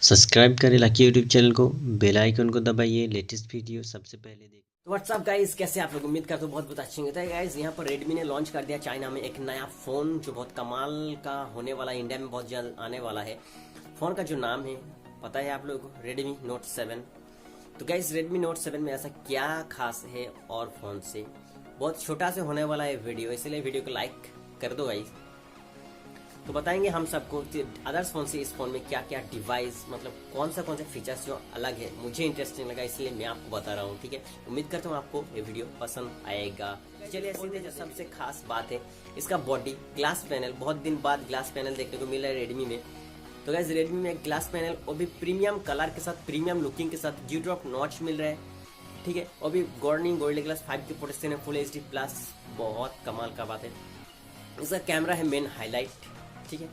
Subscribe करें Laki YouTube channel को, bell icon को दबाइए, लेटेस्ट वीडियो सबसे पहले देख। तो व्हाट्सअप गाइस, कैसे आप लोग? उम्मीद करते हो बहुत बहुत अच्छे होते हैं गाइस। यहाँ पर रेडमी ने लॉन्च कर दिया चाइना में एक नया फ़ोन जो बहुत कमाल का होने वाला है, इंडिया में बहुत जल्द आने वाला है। फ़ोन का जो नाम है पता है आप लोगों को, रेडमी नोट 7। तो गाइस रेडमी नोट 7 में ऐसा क्या खास है और फ़ोन से? बहुत छोटा से होने वाला है वीडियो, इसलिए वीडियो को लाइक कर दो गाइस। तो बताएंगे हम सबको अदर्स फोन से इस फोन में क्या क्या डिवाइस, मतलब कौन सा फीचर्स जो अलग है। मुझे इंटरेस्टिंग लगा इसलिए मैं आपको बता रहा हूँ, ठीक है। उम्मीद करता हूँ आपको ये वीडियो पसंद आएगा। चलिए सीधे जो सबसे खास बात है इसका बॉडी ग्लास पैनल। बहुत दिन बाद ग्लास पैनल देखने को मिला है रेडमी में। तो गाइस रेडमी में ग्लास पैनल वो भी प्रीमियम कलर के साथ, प्रीमियम लुकिंग के साथ, ड्यू ड्रॉप नॉच मिल रहा है, ठीक है। और भी गोल्ड ग्लास 5 की प्रोटेक्शन है, फुल HD प्लस, बहुत कमाल का बात है। इसका कैमरा है मेन हाईलाइट, ठीक है।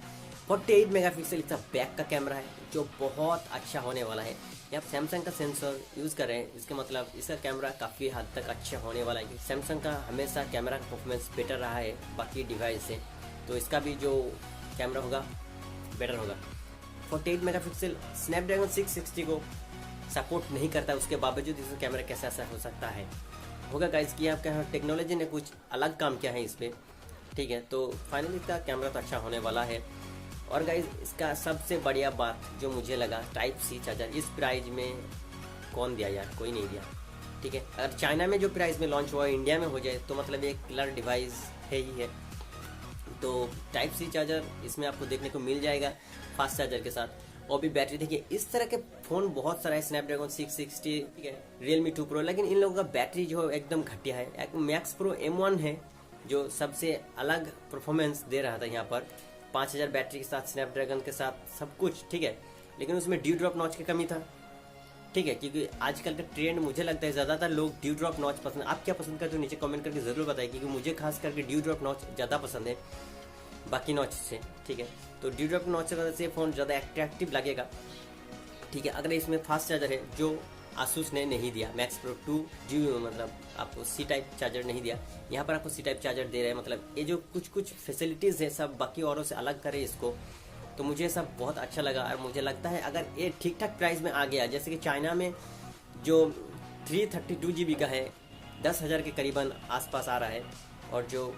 48 मेगापिक्सल इसका बैक का कैमरा है जो बहुत अच्छा होने वाला है। यहाँ सैमसंग का सेंसर यूज़ कर रहे हैं, इसका मतलब इसका कैमरा काफ़ी हद तक अच्छा होने वाला है। सैमसंग का हमेशा कैमरा का परफॉर्मेंस बेटर रहा है बाकी डिवाइस से, तो इसका भी जो कैमरा होगा बेटर होगा। 48 मेगापिक्सल स्नैपड्रैगन 660 को सपोर्ट नहीं करता, उसके बावजूद इसका कैमरा कैसा ऐसा हो सकता है होगा गाइस कि आपका टेक्नोलॉजी ने कुछ अलग काम किया है इस पर, ठीक है। तो फाइनली इसका कैमरा तो अच्छा होने वाला है। और गाइज इसका सबसे बढ़िया बात जो मुझे लगा, टाइप सी चार्जर। इस प्राइस में कौन दिया यार? कोई नहीं दिया, ठीक है। अगर चाइना में जो प्राइस में लॉन्च हुआ है इंडिया में हो जाए तो मतलब एक किलर डिवाइस है ही है। तो टाइप सी चार्जर इसमें आपको देखने को मिल जाएगा फास्ट चार्जर के साथ। और भी बैटरी देखिए, इस तरह के फ़ोन बहुत सारा है, स्नैपड्रैगन 660, ठीक है, रियलमी 2 प्रो, लेकिन इन लोगों का बैटरी जो है एकदम घटिया है। एक मैक्स प्रो M1 है जो सबसे अलग परफॉर्मेंस दे रहा था यहाँ पर, 5000 बैटरी के साथ, स्नैपड्रैगन के साथ, सब कुछ ठीक है। लेकिन उसमें ड्यू ड्रॉप नॉच की कमी था, ठीक है। क्योंकि आजकल का ट्रेंड मुझे लगता है ज़्यादातर लोग ड्यू ड्रॉप नॉच पसंद। आप क्या पसंद करते हो नीचे कमेंट करके ज़रूर बताइए, क्योंकि मुझे खास करके ड्यू ड्रॉप नॉच ज़्यादा पसंद है बाकी नॉच से, ठीक है। तो ड्यू ड्रॉप नॉच की वजह से फ़ोन ज़्यादा अट्रैक्टिव लगेगा, ठीक है। अगर इसमें फास्ट चार्जर है जो आसूस ने नहीं दिया, मैक्स प्रो 2 जी, मतलब आपको सी टाइप चार्जर नहीं दिया, यहाँ पर आपको सी टाइप चार्जर दे रहे हैं। मतलब ये जो कुछ फैसिलिटीज़ है सब बाकी औरों से अलग करे इसको, तो मुझे सब बहुत अच्छा लगा। और मुझे लगता है अगर ये ठीक ठाक प्राइस में आ गया, जैसे कि चाइना में जो 332 GB का है 10,000 के करीबन आसपास आ रहा है, और जो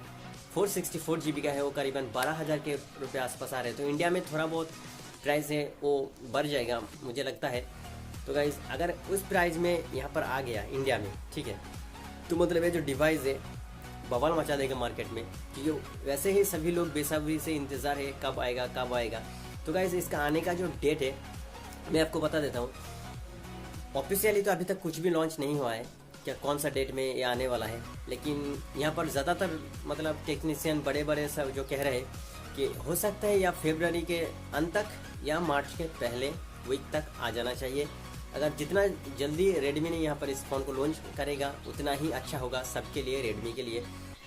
464 GB का है वो करीबन 12,000 के रुपये आसपास आ रहे हैं। तो इंडिया में थोड़ा बहुत प्राइस है वो बढ़ जाएगा मुझे लगता है। तो गाइज अगर उस प्राइस में यहाँ पर आ गया इंडिया में, ठीक है, तो मतलब ये जो डिवाइस है बवाल मचा देगा मार्केट में, क्योंकि वैसे ही सभी लोग बेसब्री से इंतज़ार है कब आएगा कब आएगा। तो गाइज इसका आने का जो डेट है मैं आपको बता देता हूँ। ऑफिशियली तो अभी तक कुछ भी लॉन्च नहीं हुआ है क्या कौन सा डेट में ये आने वाला है, लेकिन यहाँ पर ज़्यादातर मतलब टेक्नीशियन बड़े बड़े सब जो कह रहे हैं कि हो सकता है या फरवरी के अंत तक या मार्च के पहले वीक तक आ जाना चाहिए। अगर जितना जल्दी रेडमी ने यहाँ पर इस फ़ोन को लॉन्च करेगा उतना ही अच्छा होगा सबके लिए, रेडमी के लिए।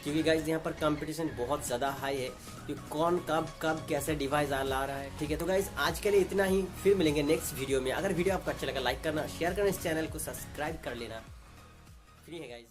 क्योंकि गाइज यहाँ पर कंपटीशन बहुत ज़्यादा हाई है कि कौन कब कैसे डिवाइस ला रहा है, ठीक है। तो गाइज आज के लिए इतना ही, फिर मिलेंगे नेक्स्ट वीडियो में। अगर वीडियो आपको अच्छा लगा लाइक करना, शेयर करना, इस चैनल को सब्सक्राइब कर लेना। फ्री है गाइज।